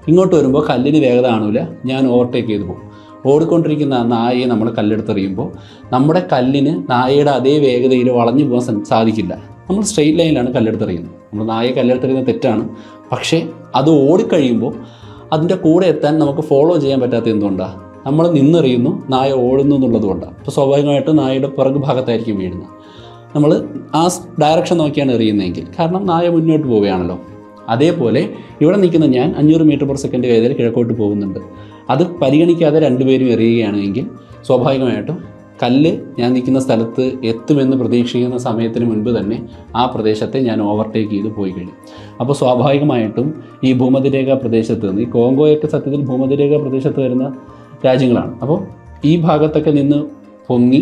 S4: ഇങ്ങോട്ട് വരുമ്പോൾ കല്ലിന് വേഗത കാണില്ല, ഞാൻ ഓവർടേക്ക് ചെയ്ത് പോകും. ഓടിക്കൊണ്ടിരിക്കുന്ന നായയെ നമ്മൾ കല്ലെടുത്തെറിയുമ്പോൾ നമ്മുടെ കല്ലിന് നായയുടെ അതേ വേഗതയിൽ വളഞ്ഞു പോകാൻ സാധിക്കില്ല. നമ്മൾ സ്ട്രെയിറ്റ് ലൈനിലാണ് കല്ലെടുത്തെറിയുന്നത്. നമ്മൾ നായയെ കല്ലെടുത്തെറിയുന്നത് തെറ്റാണ്. പക്ഷേ അത് ഓടിക്കഴിയുമ്പോൾ അതിൻ്റെ കൂടെ എത്താൻ നമുക്ക് ഫോളോ ചെയ്യാൻ പറ്റാത്ത എന്തുകൊണ്ടാണ്? നമ്മൾ നിന്നെറിയുന്നു, നായ ഓടുന്നു എന്നുള്ളത് കൊണ്ടാണ്. അപ്പോൾ സ്വാഭാവികമായിട്ടും നായയുടെ പിറകു ഭാഗത്തായിരിക്കും വീഴുന്നത്. നമ്മൾ ആ ഡയറക്ഷൻ നോക്കിയാണ് എറിയുന്നതെങ്കിൽ, കാരണം നായ മുന്നോട്ട് പോവുകയാണല്ലോ. അതേപോലെ ഇവിടെ നിൽക്കുന്ന ഞാൻ 500 മീറ്റർ പെർ സെക്കൻഡ് വേഗതയിൽ കിഴക്കോട്ട് പോകുന്നുണ്ട്. അത് പരിഗണിക്കാതെ രണ്ടുപേരും എറിയുകയാണെങ്കിൽ സ്വാഭാവികമായിട്ടും കല്ല് ഞാൻ നിൽക്കുന്ന സ്ഥലത്ത് എത്തുമെന്ന് പ്രതീക്ഷിക്കുന്ന സമയത്തിന് മുൻപ് തന്നെ ആ പ്രദേശത്തെ ഞാൻ ഓവർടേക്ക് ചെയ്ത് പോയി കഴിയും. അപ്പോൾ സ്വാഭാവികമായിട്ടും ഈ ഭൂമധ്യരേഖാ പ്രദേശത്ത് നിന്ന്, ഈ കോങ്കോയൊക്കെ സത്യത്തിൽ ഭൂമധ്യരേഖാ പ്രദേശത്ത് വരുന്ന രാജ്യങ്ങളാണ്. അപ്പോൾ ഈ ഭാഗത്തൊക്കെ നിന്ന് പൊങ്ങി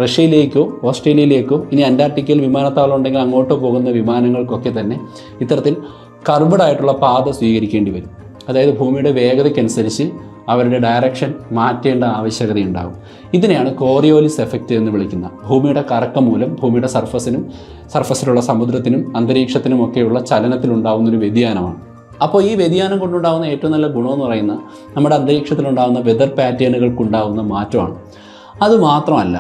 S4: റഷ്യയിലേക്കോ ഓസ്ട്രേലിയയിലേക്കോ ഇനി അന്റാർട്ടിക്കയിൽ വിമാനത്താവളം ഉണ്ടെങ്കിൽ അങ്ങോട്ടോ പോകുന്ന വിമാനങ്ങൾക്കൊക്കെ തന്നെ ഇത്തരത്തിൽ കർവ്ഡ് ആയിട്ടുള്ള പാത സ്വീകരിക്കേണ്ടി വരും. അതായത് ഭൂമിയുടെ വേഗതയ്ക്കനുസരിച്ച് അവരുടെ ഡയറക്ഷൻ മാറ്റേണ്ട ആവശ്യകതയുണ്ടാകും. ഇതിനെയാണ് കോറിയോലിസ് എഫക്റ്റ് എന്ന് വിളിക്കുന്ന. ഭൂമിയുടെ കറക്കം മൂലം ഭൂമിയുടെ സർഫസിലുള്ള സമുദ്രത്തിനും അന്തരീക്ഷത്തിനും ഒക്കെയുള്ള ചലനത്തിലുണ്ടാകുന്നൊരു വ്യതിയാനമാണ്. അപ്പോൾ ഈ വ്യതിയാനം കൊണ്ടുണ്ടാകുന്ന ഏറ്റവും നല്ല ഗുണമെന്ന് പറയുന്നത് നമ്മുടെ അന്തരീക്ഷത്തിലുണ്ടാകുന്ന വെതർ പാറ്റേണുകൾക്കുണ്ടാകുന്ന മാറ്റമാണ്. അതുമാത്രമല്ല,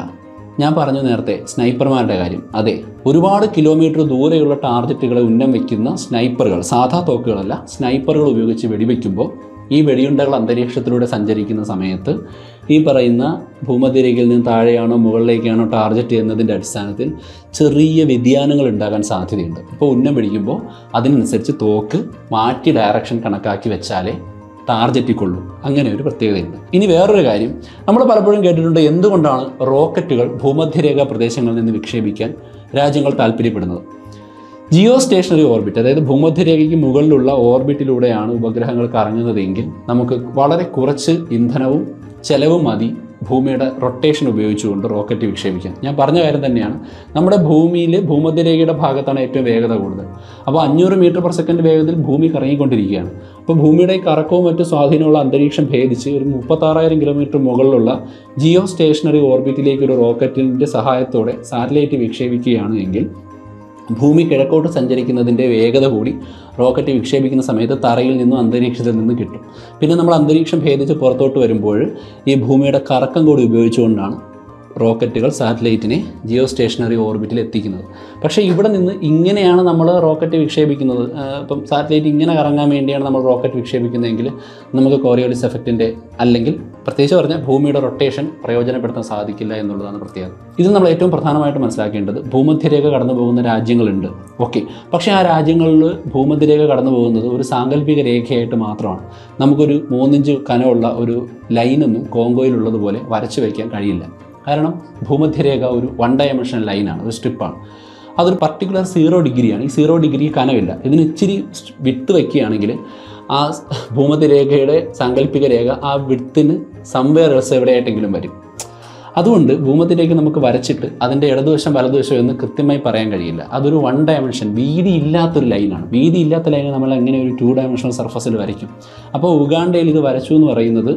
S4: ഞാൻ പറഞ്ഞു നേരത്തെ സ്നൈപ്പർമാരുടെ കാര്യം. അതെ, ഒരുപാട് കിലോമീറ്റർ ദൂരെയുള്ള ടാർഗറ്റുകളെ ഉന്നം വയ്ക്കുന്ന സ്നൈപ്പറുകൾ, സാധാ തോക്കുകളല്ല, സ്നൈപ്പറുകൾ ഉപയോഗിച്ച് വെടിവെക്കുമ്പോൾ ഈ വെടിയുണ്ടകൾ അന്തരീക്ഷത്തിലൂടെ സഞ്ചരിക്കുന്ന സമയത്ത് ഈ പറയുന്ന ഭൂമധ്യരേഖയിൽ നിന്ന് താഴെയാണോ മുകളിലേക്കാണോ ടാർഗറ്റ് എന്നതിൻ്റെ അടിസ്ഥാനത്തിൽ ചെറിയ വ്യതിയാനങ്ങൾ ഉണ്ടാകാൻ സാധ്യതയുണ്ട്. ഇപ്പോൾ ഉന്നം വെടിക്കുമ്പോൾ അതിനനുസരിച്ച് തോക്ക് മാറ്റി ഡയറക്ഷൻ കണക്കാക്കി വെച്ചാലേ ടാർഗറ്റിക്കൊള്ളൂ. അങ്ങനെ ഒരു പ്രത്യേകതയുണ്ട്. ഇനി വേറൊരു കാര്യം, നമ്മൾ പലപ്പോഴും കേട്ടിട്ടുണ്ട്, എന്തുകൊണ്ടാണ് റോക്കറ്റുകൾ ഭൂമധ്യരേഖാ പ്രദേശങ്ങളിൽ നിന്ന് വിക്ഷേപിക്കാൻ രാജ്യങ്ങൾ താല്പര്യപ്പെടുന്നത്? ജിയോ സ്റ്റേഷണറി ഓർബിറ്റ്, അതായത് ഭൂമധ്യരേഖയ്ക്ക് മുകളിലുള്ള ഓർബിറ്റിലൂടെയാണ് ഉപഗ്രഹങ്ങൾ കറങ്ങുന്നതെങ്കിൽ നമുക്ക് വളരെ കുറച്ച് ഇന്ധനവും ചെലവും മതി ഭൂമിയുടെ റൊട്ടേഷൻ ഉപയോഗിച്ചുകൊണ്ട് റോക്കറ്റ് വിക്ഷേപിക്കാൻ. ഞാൻ പറഞ്ഞ കാര്യം തന്നെയാണ്. നമ്മുടെ ഭൂമിയിൽ ഭൂമധ്യരേഖയുടെ ഭാഗത്താണ് ഏറ്റവും വേഗത കൂടുതൽ. അപ്പോൾ 500 മീറ്റർ/സെക്കൻഡ് വേഗതയിൽ ഭൂമി കറങ്ങിക്കൊണ്ടിരിക്കുകയാണ്. അപ്പോൾ ഭൂമിയുടെ കറക്കവും മറ്റു സ്വാധീനമുള്ള അന്തരീക്ഷം ഭേദിച്ച് ഒരു 36,000 കിലോമീറ്റർ മുകളിലുള്ള ജിയോ സ്റ്റേഷണറി ഓർബിറ്റിലേക്ക് ഒരു റോക്കറ്റിൻ്റെ സഹായത്തോടെ സാറ്റലൈറ്റ് വിക്ഷേപിക്കുകയാണ് എങ്കിൽ ഭൂമി കിഴക്കോട്ട് സഞ്ചരിക്കുന്നതിൻ്റെ വേഗത കൂടി റോക്കറ്റ് വിക്ഷേപിക്കുന്ന സമയത്ത് തറയിൽ നിന്നും അന്തരീക്ഷത്തിൽ നിന്ന് കിട്ടും. പിന്നെ നമ്മൾ അന്തരീക്ഷം ഭേദിച്ച് പുറത്തോട്ട് വരുമ്പോൾ ഈ ഭൂമിയുടെ കറക്കം കൂടി ഉപയോഗിച്ചുകൊണ്ടാണ് റോക്കറ്റുകൾ സാറ്റലൈറ്റിനെ ജിയോ സ്റ്റേഷണറി ഓർബിറ്റിൽ എത്തിക്കുന്നത്. പക്ഷേ ഇവിടെ നിന്ന് ഇങ്ങനെയാണ് നമ്മൾ റോക്കറ്റ് വിക്ഷേപിക്കുന്നത്. ഇപ്പം സാറ്റലൈറ്റ് ഇങ്ങനെ കറങ്ങാൻ വേണ്ടിയാണ് നമ്മൾ റോക്കറ്റ് വിക്ഷേപിക്കുന്നതെങ്കിൽ നമുക്ക് കോറിയോലിസ് എഫക്റ്റിൻ്റെ അല്ലെങ്കിൽ പ്രത്യേകിച്ച് പറഞ്ഞാൽ ഭൂമിയുടെ റൊട്ടേഷൻ പ്രയോജനപ്പെടുത്താൻ സാധിക്കില്ല എന്നുള്ളതാണ് പ്രത്യേകത. ഇത് നമ്മൾ ഏറ്റവും പ്രധാനമായിട്ട് മനസ്സിലാക്കേണ്ടത്, ഭൂമധ്യരേഖ കടന്നു പോകുന്ന രാജ്യങ്ങളുണ്ട്, ഓക്കെ. പക്ഷേ ആ രാജ്യങ്ങളിൽ ഭൂമധ്യരേഖ കടന്നു പോകുന്നത് ഒരു സാങ്കല്പിക രേഖയായിട്ട് മാത്രമാണ്. നമുക്കൊരു 3 ഇഞ്ച് കനമുള്ള ഒരു ലൈനൊന്നും കോങ്കോയിലുള്ളതുപോലെ വരച്ചു വയ്ക്കാൻ കഴിയില്ല. കാരണം ഭൂമധ്യരേഖ ഒരു 1 ഡയമെൻഷണൽ ലൈനാണ്, ഒരു സ്ട്രിപ്പാണ്. അതൊരു പർട്ടിക്കുലർ 0 ഡിഗ്രിയാണ്. ഈ 0 ഡിഗ്രി കനവില്ല. ഇതിന് ഇച്ചിരി വിട്ട് വയ്ക്കുകയാണെങ്കിൽ ആ ഭൂമധ്യരേഖയുടെ സാങ്കല്പിക രേഖ ആ വിത്തിന് സംവേർ എൽസ് എവിടെയായിട്ടെങ്കിലും വരും. അതുകൊണ്ട് ഭൂമധ്യരേഖ നമുക്ക് വരച്ചിട്ട് അതിൻ്റെ ഇടതുവശം വലതുവശം എന്ന് കൃത്യമായി പറയാൻ കഴിയില്ല. അതൊരു 1 ഡയമെൻഷൻ, വീതി ഇല്ലാത്തൊരു ലൈനാണ്. വീതി ഇല്ലാത്ത ലൈന് നമ്മൾ എങ്ങനെ ഒരു 2 ഡയമെൻഷണൽ സർഫസിൽ വരയ്ക്കും? അപ്പോൾ ഉഗാണ്ടയിൽ ഇത് വരച്ചു എന്ന് പറയുന്നത്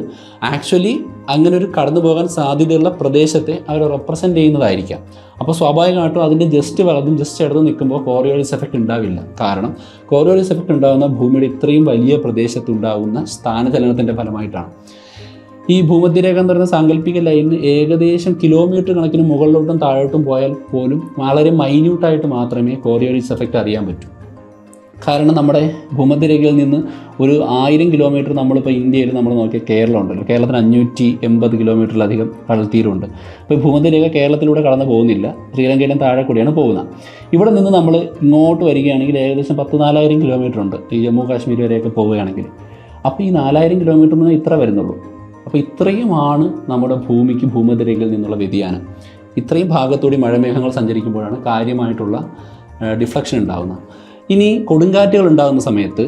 S4: ആക്ച്വലി അങ്ങനെ ഒരു കടന്നു പോകാൻ സാധ്യതയുള്ള പ്രദേശത്തെ അവർ റെപ്രസെൻ്റ് ചെയ്യുന്നതായിരിക്കാം. അപ്പോൾ സ്വാഭാവികമായിട്ടും അതിൻ്റെ ജസ്റ്റ് വലതും ജസ്റ്റ് ഇടതും നിൽക്കുമ്പോൾ കോറിയോലിസ് എഫക്റ്റ് ഉണ്ടാവില്ല. കാരണം കോറിയോലിസ് എഫക്റ്റ് ഉണ്ടാകുന്ന ഭൂമിയുടെ ഇത്രയും വലിയ പ്രദേശത്തുണ്ടാകുന്ന സ്ഥാനചലനത്തിൻ്റെ ഫലമായിട്ടാണ്. ഈ ഭൂമധ്യരേഖ എന്ന് പറയുന്ന സാങ്കല്പിക ലൈനിന് ഏകദേശം കിലോമീറ്റർ കണക്കിന് മുകളിലോട്ടും താഴോട്ടും പോയാൽ പോലും വളരെ മൈന്യൂട്ടായിട്ട് മാത്രമേ കോറിയോലിസ് എഫക്റ്റ് അറിയാൻ പറ്റൂ. കാരണം നമ്മുടെ ഭൂമധ്യരേഖയിൽ നിന്ന് ഒരു 1000 കിലോമീറ്റർ നമ്മളിപ്പോൾ ഇന്ത്യയിൽ നമ്മൾ നോക്കിയാൽ കേരളം ഉണ്ടല്ലോ, കേരളത്തിന് 580 കിലോമീറ്ററിലധികം കടൽത്തീരമുണ്ട്. അപ്പോൾ ഭൂമധ്യരേഖ കേരളത്തിലൂടെ കടന്നു പോകുന്നില്ല, ശ്രീലങ്കയിലും താഴെ കൂടിയാണ് പോകുന്നത്. ഇവിടെ നിന്ന് നമ്മൾ ഇങ്ങോട്ട് വരികയാണെങ്കിൽ ഏകദേശം 14,000 കിലോമീറ്റർ ഉണ്ട്, ഈ ജമ്മു കാശ്മീർ വരെയൊക്കെ പോവുകയാണെങ്കിൽ. അപ്പോൾ ഈ 4,000 കിലോമീറ്ററിൽ നിന്ന് ഇത്ര വരുന്നുള്ളൂ. അപ്പോൾ ഇത്രയുമാണ് നമ്മുടെ ഭൂമിക്ക് ഭൂമധ്യരേഖയിൽ നിന്നുള്ള വ്യതിയാനം. ഇത്രയും ഭാഗത്തൂടി മഴമേഘങ്ങൾ സഞ്ചരിക്കുമ്പോഴാണ് കാര്യമായിട്ടുള്ള ഡിഫ്ലക്ഷൻ ഉണ്ടാകുന്നത്. ഇനി കൊടുങ്കാറ്റുകൾ ഉണ്ടാകുന്ന സമയത്ത്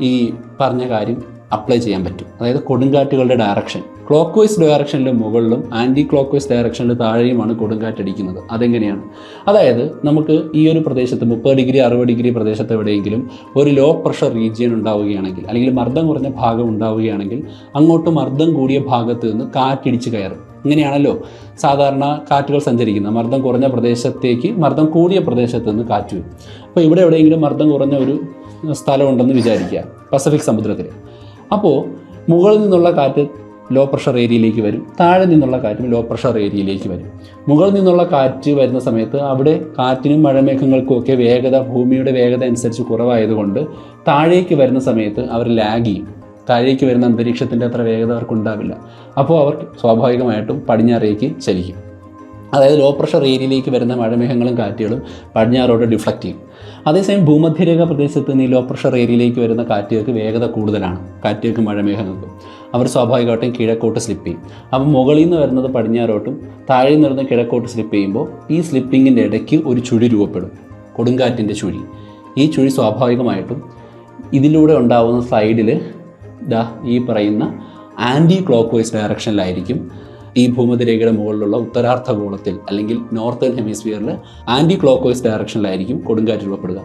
S4: ഈ പറഞ്ഞ കാര്യം അപ്ലൈ ചെയ്യാൻ പറ്റും. അതായത് കൊടുങ്കാറ്റുകളുടെ ഡയറക്ഷൻ ക്ലോക്ക് വൈസ് ഡയറക്ഷനിൽ മുകളിലും ആൻറ്റി ക്ലോക്ക് വൈസ് ഡയറക്ഷനിൽ താഴെയുമാണ് കൊടുങ്കാറ്റടിക്കുന്നത്. അതെങ്ങനെയാണ്? അതായത് നമുക്ക് ഈ ഒരു പ്രദേശത്ത് 30 ഡിഗ്രി 60 ഡിഗ്രി പ്രദേശത്ത് എവിടെയെങ്കിലും ഒരു ലോ പ്രഷർ റീജിയൻ ഉണ്ടാവുകയാണെങ്കിൽ, അല്ലെങ്കിൽ മർദ്ദം കുറഞ്ഞ ഭാഗം ഉണ്ടാവുകയാണെങ്കിൽ അങ്ങോട്ട് മർദ്ദം കൂടിയ ഭാഗത്ത് നിന്ന് കാറ്റിടിച്ച് കയറും. ഇങ്ങനെയാണല്ലോ സാധാരണ കാറ്റുകൾ സഞ്ചരിക്കുന്നത്. മർദ്ദം കുറഞ്ഞ പ്രദേശത്തേക്ക് മർദ്ദം കൂടിയ പ്രദേശത്ത് നിന്ന് കാറ്റ് വരും. അപ്പോൾ ഇവിടെ എവിടെയെങ്കിലും മർദ്ദം കുറഞ്ഞ ഒരു സ്ഥലമുണ്ടെന്ന് വിചാരിക്കുക, പസഫിക് സമുദ്രത്തിൽ. അപ്പോൾ മുകളിൽ നിന്നുള്ള കാറ്റ് ലോ പ്രഷർ ഏരിയയിലേക്ക് വരും, താഴെ നിന്നുള്ള കാറ്റും ലോ പ്രഷർ ഏരിയയിലേക്ക് വരും. മുകളിൽ നിന്നുള്ള കാറ്റ് വരുന്ന സമയത്ത് അവിടെ കാറ്റിനും മഴമേഘങ്ങൾക്കും ഒക്കെ വേഗത ഭൂമിയുടെ വേഗത അനുസരിച്ച് കുറവായതുകൊണ്ട് താഴേക്ക് വരുന്ന സമയത്ത് അവർ ലാഗ് ചെയ്യും. താഴേക്ക് വരുന്ന അന്തരീക്ഷത്തിൻ്റെ അത്ര വേഗത അവർക്ക് ഉണ്ടാവില്ല. അപ്പോൾ അവർ സ്വാഭാവികമായിട്ടും പടിഞ്ഞാറേക്ക് ചലിക്കും. അതായത് ലോ പ്രഷർ ഏരിയയിലേക്ക് വരുന്ന മഴമേഘങ്ങളും കാറ്റുകളും പടിഞ്ഞാറോട്ട് ഡിഫ്ലക്റ്റ് ചെയ്യും. അതേസമയം ഭൂമധ്യരേഖ പ്രദേശത്ത് നിന്ന് ലോ പ്രഷർ ഏരിയയിലേക്ക് വരുന്ന കാറ്റുകൾക്ക് വേഗത കൂടുതലാണ്, കാറ്റുകൾക്ക് മഴമേഘങ്ങൾക്കും. അവർ സ്വാഭാവികമായിട്ടും കിഴക്കോട്ട് സ്ലിപ്പ് ചെയ്യും. അപ്പം മുകളിൽ നിന്ന് വരുന്നത് പടിഞ്ഞാറോട്ടും താഴെ നിന്ന് വരുന്ന കിഴക്കോട്ട് സ്ലിപ്പ് ചെയ്യുമ്പോൾ ഈ സ്ലിപ്പിങ്ങിൻ്റെ ഇടയ്ക്ക് ഒരു ചുഴി രൂപപ്പെടും, കൊടുങ്കാറ്റിൻ്റെ ചുഴി. ഈ ചുഴി സ്വാഭാവികമായിട്ടും ഇതിലൂടെ ഉണ്ടാകുന്ന സൈഡിൽ ഈ പറയുന്ന ആൻറ്റി ക്ലോക്ക് വൈസ് ഡയറക്ഷനിലായിരിക്കും. ഈ ഭൂമധ്യരേഖയുടെ മുകളിലുള്ള ഉത്തരാർദ്ധഗോളത്തിൽ അല്ലെങ്കിൽ നോർത്തേൺ ഹെമിസ്ഫിയറിൽ ആൻറ്റി ക്ലോക്ക് വൈസ് ഡയറക്ഷനിലായിരിക്കും കൊടുങ്കാറ്റ് രൂപപ്പെടുക.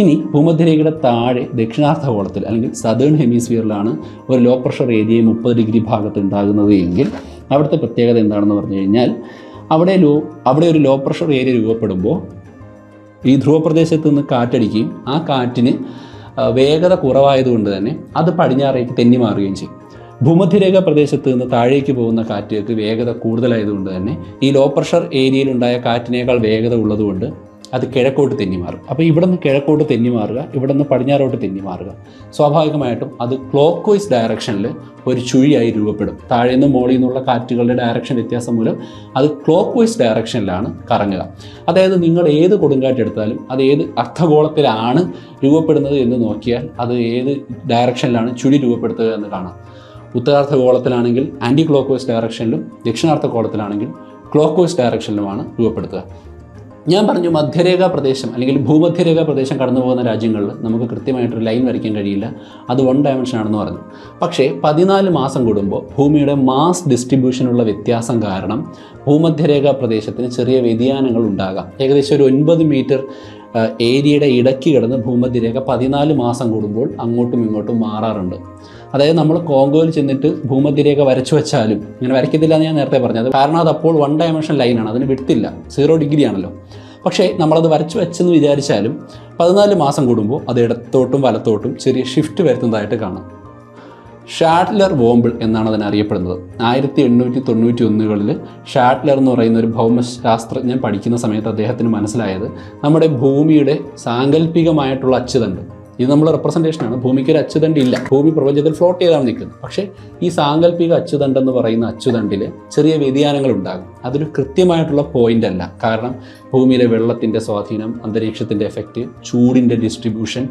S4: ഇനി ഭൂമധ്യരേഖയുടെ താഴെ ദക്ഷിണാർദ്ധഗോളത്തിൽ അല്ലെങ്കിൽ സദേൺ ഹെമിസ്ഫിയറിലാണ് ഒരു ലോ പ്രഷർ ഏരിയ 30 ഡിഗ്രി ഭാഗത്ത് ഉണ്ടാകുന്നത് എങ്കിൽ അവിടുത്തെ പ്രത്യേകത എന്താണെന്ന് പറഞ്ഞു കഴിഞ്ഞാൽ അവിടെ ഒരു ലോ പ്രഷർ ഏരിയ രൂപപ്പെടുമ്പോൾ ഈ ധ്രുവപ്രദേശത്ത് നിന്ന് കാറ്റടിക്കുകയും ആ കാറ്റിന് വേഗത കുറവായതുകൊണ്ട് തന്നെ അത് പടിഞ്ഞാറേക്ക് തെന്നി മാറുകയും ചെയ്യും. ഭൂമധ്യരേഖ പ്രദേശത്ത് നിന്ന് താഴേക്ക് പോകുന്ന കാറ്റുകൾക്ക് വേഗത കൂടുതലായതുകൊണ്ട് തന്നെ ഈ ലോ പ്രഷർ ഏരിയയിലുണ്ടായ കാറ്റിനേക്കാൾ വേഗത ഉള്ളതുകൊണ്ട് അത് കിഴക്കോട്ട് തെന്നി മാറും. അപ്പോൾ ഇവിടെ നിന്ന് കിഴക്കോട്ട് തെന്നി മാറുക, ഇവിടെ നിന്ന് പടിഞ്ഞാറോട്ട് തെന്നി മാറുക. സ്വാഭാവികമായിട്ടും അത് ക്ലോക്ക് വൈസ് ഡയറക്ഷനിൽ ഒരു ചുഴിയായി രൂപപ്പെടും. താഴെ നിന്ന് മുകളിൽ നിന്നുള്ള കാറ്റുകളുടെ ഡയറക്ഷൻ വ്യത്യാസം മൂലം അത് ക്ലോക്ക് വൈസ് ഡയറക്ഷനിലാണ് കറങ്ങുക. അതായത് നിങ്ങൾ ഏത് കൊടുങ്കാറ്റെടുത്താലും അത് ഏത് അർദ്ധഗോളത്തിലാണ് രൂപപ്പെടുന്നത് എന്ന് നോക്കിയാൽ അത് ഏത് ഡയറക്ഷനിലാണ് ചുഴി രൂപപ്പെടുത്തുക എന്ന് കാണാം. ഉത്തരാർദ്ധഗോളത്തിലാണെങ്കിൽ ആൻറ്റി ക്ലോക്ക് വൈസ് ഡയറക്ഷനിലും ദക്ഷിണാർദ്ധഗോളത്തിലാണെങ്കിൽ ക്ലോക്ക് വൈസ് ഡയറക്ഷനിലുമാണ് രൂപപ്പെടുത്തുക. ഞാൻ പറഞ്ഞു മധ്യരേഖാ പ്രദേശം അല്ലെങ്കിൽ ഭൂമധ്യരേഖാ പ്രദേശം കടന്നു പോകുന്ന രാജ്യങ്ങളിൽ നമുക്ക് കൃത്യമായിട്ടൊരു ലൈൻ വരയ്ക്കാൻ കഴിയില്ല, അത് 1 ഡയമെൻഷൻ ആണെന്ന് പറഞ്ഞു. പക്ഷേ 14 മാസം കൂടുമ്പോൾ ഭൂമിയുടെ മാസ് ഡിസ്ട്രിബ്യൂഷനുള്ള വ്യത്യാസം കാരണം ഭൂമധ്യരേഖാ പ്രദേശത്തിന് ചെറിയ വ്യതിയാനങ്ങൾ ഉണ്ടാകാം. ഏകദേശം ഒരു 9 മീറ്റർ ഏരിയയുടെ ഇടയ്ക്ക് കിടന്ന് ഭൂമധ്യരേഖ 14 മാസം കൂടുമ്പോൾ അങ്ങോട്ടും ഇങ്ങോട്ടും മാറാറുണ്ട്. അതായത് നമ്മൾ കോങ്കോയിൽ ചെന്നിട്ട് ഭൂമധ്യരേഖ വരച്ചു വെച്ചാലും ഇങ്ങനെ വരയ്ക്കത്തില്ല എന്ന് ഞാൻ നേരത്തെ പറഞ്ഞത്. കാരണം അത് അപ്പോൾ 1 ഡയമെൻഷൻ ലൈനാണ്, അതിന് വിട്ടില്ല, 0 ഡിഗ്രി ആണല്ലോ. പക്ഷേ നമ്മളത് വരച്ചു വെച്ചെന്ന് വിചാരിച്ചാലും 14 മാസം കൂടുമ്പോൾ അത് ഇടത്തോട്ടും വലത്തോട്ടും ചെറിയ ഷിഫ്റ്റ് വരുത്തുന്നതായിട്ട് കാണാം. ഷാഡ്ലർ വോംബിൾ എന്നാണ് അതിനറിയപ്പെടുന്നത്. 1891കളിൽ ഷാഡ്ലർ എന്ന് പറയുന്ന ഒരു ഭൗമശാസ്ത്രജ്ഞൻ പഠിക്കുന്ന സമയത്ത് അദ്ദേഹത്തിന് മനസ്സിലായത് നമ്മുടെ ഭൂമിയുടെ സാങ്കല്പികമായിട്ടുള്ള അച്ചുതണ്ട്, ഇത് നമ്മൾ റെപ്രസെൻറ്റേഷനാണ്, ഭൂമിക്ക് ഒരു അച്ചുതണ്ട് ഇല്ല, ഭൂമി പ്രപഞ്ചത്തിൽ ഫ്ലോട്ട് ചെയ്താണ് നിൽക്കുന്നത്. പക്ഷേ ഈ സാങ്കല്പിക അച്ചുതണ്ട് എന്ന് പറയുന്ന അച്ചുതണ്ടിൽ ചെറിയ വ്യതിയാനങ്ങൾ ഉണ്ടാകും. അതൊരു കൃത്യമായിട്ടുള്ള പോയിന്റ് അല്ല. കാരണം ഭൂമിയിലെ വെള്ളത്തിൻ്റെ സ്വാധീനം, അന്തരീക്ഷത്തിൻ്റെ എഫക്റ്റ്, ചൂടിൻ്റെ ഡിസ്ട്രിബ്യൂഷൻ,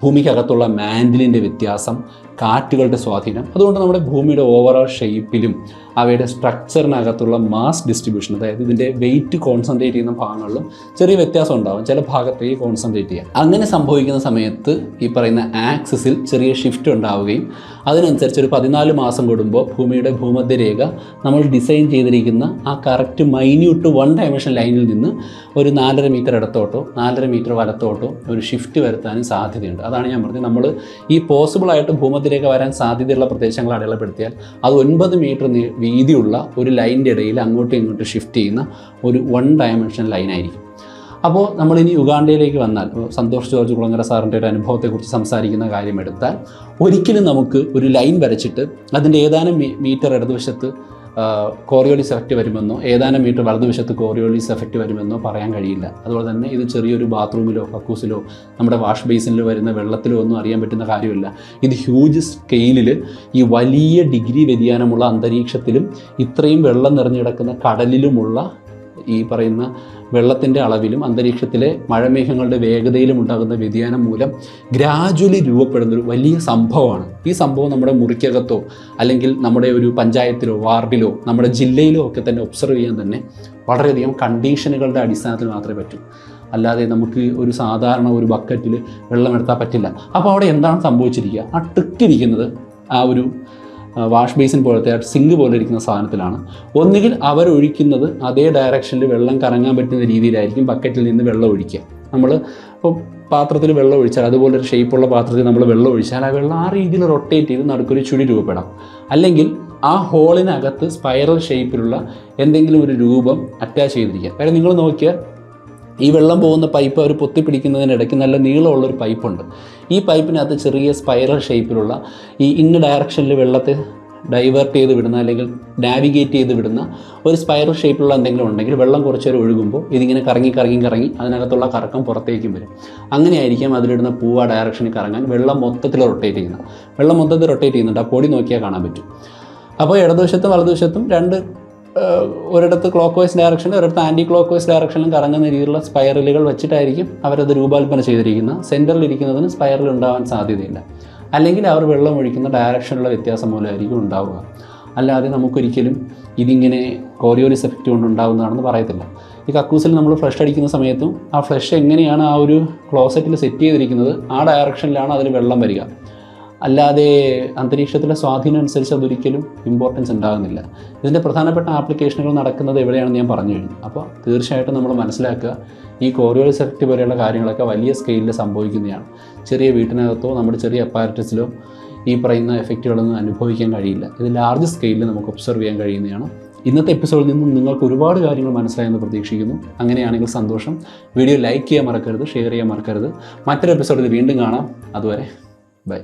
S4: ഭൂമിക്കകത്തുള്ള മാൻഡിലിൻ്റെ വ്യത്യാസം, കാറ്റുകളുടെ സ്വാധീനം, അതുകൊണ്ട് നമ്മുടെ ഭൂമിയുടെ ഓവറോൾ ഷേപ്പിലും അവയുടെ സ്ട്രക്ചറിനകത്തുള്ള മാസ് ഡിസ്ട്രിബ്യൂഷൻ, അതായത് ഇതിൻ്റെ വെയിറ്റ് കോൺസെൻട്രേറ്റ് ചെയ്യുന്ന ഭാഗങ്ങളിലും ചെറിയ വ്യത്യാസം ഉണ്ടാകും. ചില ഭാഗത്തേക്ക് കോൺസെൻട്രേറ്റ് ചെയ്യാം. അങ്ങനെ സംഭവിക്കുന്ന സമയത്ത് ഈ പറയുന്ന ആക്സിസിൽ ചെറിയ ഷിഫ്റ്റ് ഉണ്ടാവുകയും അതിനനുസരിച്ച് ഒരു 14 മാസം കൂടുമ്പോൾ ഭൂമിയുടെ ഭൂമധ്യരേഖ നമ്മൾ ഡിസൈൻ ചെയ്തിരിക്കുന്ന ആ കറക്റ്റ് മൈന്യൂട്ട് 1 ഡയമെൻഷൻ ലൈനിൽ നിന്ന് ഒരു 4.5 മീറ്റർ ഇടത്തോട്ടോ 4.5 മീറ്റർ വലത്തോട്ടോ ഒരു ഷിഫ്റ്റ് വരുത്താനും സാധ്യതയുണ്ട്. അതാണ് ഞാൻ പറഞ്ഞത്, നമ്മൾ ഈ പോസിബിളായിട്ട് ഭൂമധ്യരേഖ വരാൻ സാധ്യതയുള്ള പ്രദേശങ്ങൾ അടയാളപ്പെടുത്തിയാൽ അത് 9 മീറ്റർ വീതിയുള്ള ഒരു ലൈനിൻ്റെ ഇടയിൽ അങ്ങോട്ടും ഇങ്ങോട്ടും ഷിഫ്റ്റ് ചെയ്യുന്ന ഒരു 1 ഡയമെൻഷൻ ലൈനായിരിക്കും. അപ്പോൾ നമ്മളിനി യുഗാണ്ടയിലേക്ക് വന്നാൽ, സന്തോഷ് ജോർജ് കുളങ്ങര സാറിൻ്റെ ഒരു അനുഭവത്തെക്കുറിച്ച് സംസാരിക്കുന്ന കാര്യം എടുത്താൽ, ഒരിക്കലും നമുക്ക് ഒരു ലൈൻ വരച്ചിട്ട് അതിൻ്റെ ഏതാനും മീറ്റർ ഇടതുവശത്ത് കോറിയോളിസ് എഫക്റ്റ് വരുമെന്നോ ഏതാനും മീറ്റർ വലതുവശത്ത് കോറിയോളിസ് എഫക്റ്റ് വരുമെന്നോ പറയാൻ കഴിയില്ല. അതുപോലെ തന്നെ ഇത് ചെറിയൊരു ബാത്റൂമിലോ കക്കൂസിലോ നമ്മുടെ വാഷ് ബേസിനിൽ വരുന്ന വെള്ളത്തിലോ ഒന്നും അറിയാൻ പറ്റുന്ന കാര്യമില്ല. ഇത് ഹ്യൂജ് സ്കെയിലിൽ ഈ വലിയ ഡിഗ്രി വ്യതിയാനമുള്ള അന്തരീക്ഷത്തിലും ഇത്രയും വെള്ളം നിറഞ്ഞു കിടക്കുന്ന കടലിലുമുള്ള ഈ പറയുന്ന വെള്ളത്തിൻ്റെ അളവിലും അന്തരീക്ഷത്തിലെ മഴമേഘങ്ങളുടെ വേഗതയിലും ഉണ്ടാകുന്ന വ്യതിയാനം മൂലം ഗ്രാജുവലി രൂപപ്പെടുന്നൊരു വലിയ സംഭവമാണ്. ഈ സംഭവം നമ്മുടെ മുറിക്കകത്തോ അല്ലെങ്കിൽ നമ്മുടെ ഒരു പഞ്ചായത്തിലോ വാർഡിലോ നമ്മുടെ ജില്ലയിലോ ഒക്കെ തന്നെ ഒബ്സർവ് ചെയ്യാൻ തന്നെ വളരെയധികം കണ്ടീഷനുകളുടെ അടിസ്ഥാനത്തിൽ മാത്രമേ പറ്റൂ. അല്ലാതെ നമുക്ക് ഒരു സാധാരണ ഒരു ബക്കറ്റിൽ വെള്ളം എടുത്താൽ പറ്റില്ല. അപ്പോൾ അവിടെ എന്താണ് സംഭവിച്ചിരിക്കുക? ആ ട്രിക്കിരിക്കുന്നത് ആ ഒരു വാഷ് ബേസിൻ പോലത്തെ സിങ്ക് പോലെ ഇരിക്കുന്ന സാധനത്തിലാണ്. ഒന്നുകിൽ അവരൊഴിക്കുന്നത് അതേ ഡയറക്ഷനിൽ വെള്ളം കറങ്ങാൻ പറ്റുന്ന രീതിയിലായിരിക്കും ബക്കറ്റിൽ നിന്ന് വെള്ളം ഒഴിക്കുക. നമ്മൾ ഇപ്പോൾ പാത്രത്തിൽ വെള്ളം ഒഴിച്ചാൽ, അതുപോലൊരു ഷേപ്പുള്ള പാത്രത്തിൽ നമ്മൾ വെള്ളം ഒഴിച്ചാൽ ആ വെള്ളം ആ രീതിയിൽ റൊട്ടേറ്റ് ചെയ്ത് നടുക്കൊരു ചുഴി രൂപപ്പെടാം. അല്ലെങ്കിൽ ആ ഹോളിനകത്ത് സ്പൈറൽ ഷേപ്പിലുള്ള എന്തെങ്കിലും ഒരു രൂപം അറ്റാച്ച് ചെയ്തിരിക്കുക. കാര്യം നിങ്ങൾ നോക്കിയാൽ ഈ വെള്ളം പോകുന്ന പൈപ്പ് അവർ പൊത്തിപ്പിടിക്കുന്നതിനിടയ്ക്ക് നല്ല നീളമുള്ളൊരു പൈപ്പുണ്ട്. ഈ പൈപ്പിനകത്ത് ചെറിയ സ്പൈറൽ ഷേപ്പിലുള്ള ഈ ഇന്ന ഡയറക്ഷനിൽ വെള്ളത്തെ ഡൈവേർട്ട് ചെയ്ത് വിടുന്ന അല്ലെങ്കിൽ നാവിഗേറ്റ് ചെയ്ത് വിടുന്ന ഒരു സ്പൈറൽ ഷേപ്പിലുള്ള എന്തെങ്കിലും ഉണ്ടെങ്കിൽ വെള്ളം കുറച്ചേരം ഒഴുകുമ്പോൾ ഇതിങ്ങനെ കറങ്ങി അതിനകത്തുള്ള കറക്കം പുറത്തേക്കും വരും. അങ്ങനെയായിരിക്കും അതിലിടുന്ന പൂവ് ആ ഡയറക്ഷനിൽ കറങ്ങാൻ വെള്ളം മൊത്തത്തിൽ റൊട്ടേറ്റ് ചെയ്യുന്നുണ്ട്. ആ പൊടി നോക്കിയാൽ കാണാൻ പറ്റും. അപ്പോൾ ഇടതുവശത്തും വലതുവശത്തും ഒരിടത്ത് ക്ലോക്ക് വൈസ് ഡയറക്ഷനിലും ഒരിടത്ത് ആൻറ്റി ക്ലോക്ക് വൈസ് ഡയറക്ഷനിലും കറങ്ങുന്ന രീതിയിലുള്ള സ്പൈറലുകൾ വെച്ചിട്ടായിരിക്കും അവരത് രൂപകൽപ്പന ചെയ്തിരിക്കുന്നത്. സെൻറ്ററിൽ ഇരിക്കുന്നതിന് സ്പൈറൽ ഉണ്ടാവാൻ സാധ്യതയില്ല. അല്ലെങ്കിൽ അവർ വെള്ളം ഒഴിക്കുന്ന ഡയറക്ഷനിലുള്ള വ്യത്യാസം മൂലമായിരിക്കും ഉണ്ടാവുക. അല്ലാതെ നമുക്കൊരിക്കലും ഇതിങ്ങനെ കോറിയോലിസ് എഫക്റ്റ് കൊണ്ട് ഉണ്ടാകുന്നതാണെന്ന് പറയത്തില്ല. ഈ കക്കൂസിൽ നമ്മൾ ഫ്ലഷ് അടിക്കുന്ന സമയത്തും ആ ഫ്ലഷ് എങ്ങനെയാണ് ആ ഒരു ക്ലോസറ്റിൽ സെറ്റ് ചെയ്തിരിക്കുന്നത് ആ ഡയറക്ഷനിലാണ് അതിൽ വെള്ളം വരിക. അല്ലാതെ അന്തരീക്ഷത്തിലെ സ്വാധീനം അനുസരിച്ച് അതൊരിക്കലും ഇമ്പോർട്ടൻസ് ഉണ്ടാകുന്നില്ല. ഇതിൻ്റെ പ്രധാനപ്പെട്ട ആപ്ലിക്കേഷനുകൾ നടക്കുന്നത് എവിടെയാണെന്ന് ഞാൻ പറഞ്ഞു കഴിഞ്ഞു. അപ്പോൾ തീർച്ചയായിട്ടും നമ്മൾ മനസ്സിലാക്കുക, ഈ കോറിയോളിസ് എഫക്റ്റ് പോലെയുള്ള കാര്യങ്ങളൊക്കെ വലിയ സ്കെയിലിൽ സംഭവിക്കുന്നതാണ്. ചെറിയ വീട്ടിനകത്തോ നമ്മുടെ ചെറിയ അപ്പാരറ്റസിലോ ഈ പറയുന്ന എഫക്റ്റുകളൊന്നും അനുഭവിക്കാൻ കഴിയില്ല. ഇത് ലാർജ് സ്കെയിലിൽ നമുക്ക് ഒബ്സർവ് ചെയ്യാൻ കഴിയുന്നതാണ്. ഇന്നത്തെ എപ്പിസോഡിൽ നിന്നും നിങ്ങൾക്ക് ഒരുപാട് കാര്യങ്ങൾ മനസ്സിലായെന്ന് പ്രതീക്ഷിക്കുന്നു. അങ്ങനെയാണെങ്കിൽ സന്തോഷം. വീഡിയോ ലൈക്ക് ചെയ്യാൻ മറക്കരുത്, ഷെയർ ചെയ്യാൻ മറക്കരുത്. മറ്റൊരു എപ്പിസോഡിൽ വീണ്ടും കാണാം. അതുവരെ ബൈ.